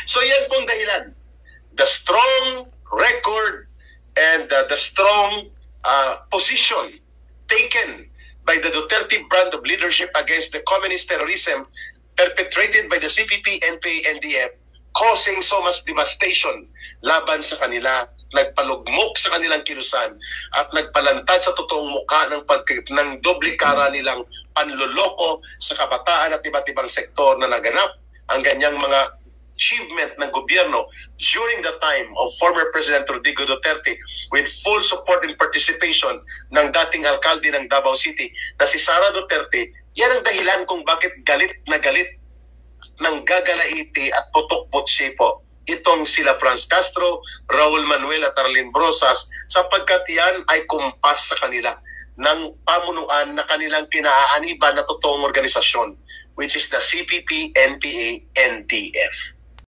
So yan pong dahilan. The strong record and the strong position taken by the Duterte brand of leadership against the communist terrorism perpetrated by the CPP, NPA, NDF, causing so much devastation laban sa kanila, nagpalugmok sa kanilang kilusan at nagpalantad sa totoong mukha ng doble kara nilang panloloko sa kabataan at iba't ibang sektor na naganap. Ang ganyang mga achievement ng gobyerno during the time of former President Rodrigo Duterte with full support and participation ng dating alkalde ng Davao City na si Sara Duterte, yan ang dahilan kung bakit galit na galit ng gagalaiti at putok-putsi po itong sila Franz Castro, Raul Manuel at Arlene Brosas sapagkat yan ay kumpas sa kanila ng pamunuan na kanilang kinaaaniban na totoong organisasyon which is the CPP, NPA, NDF.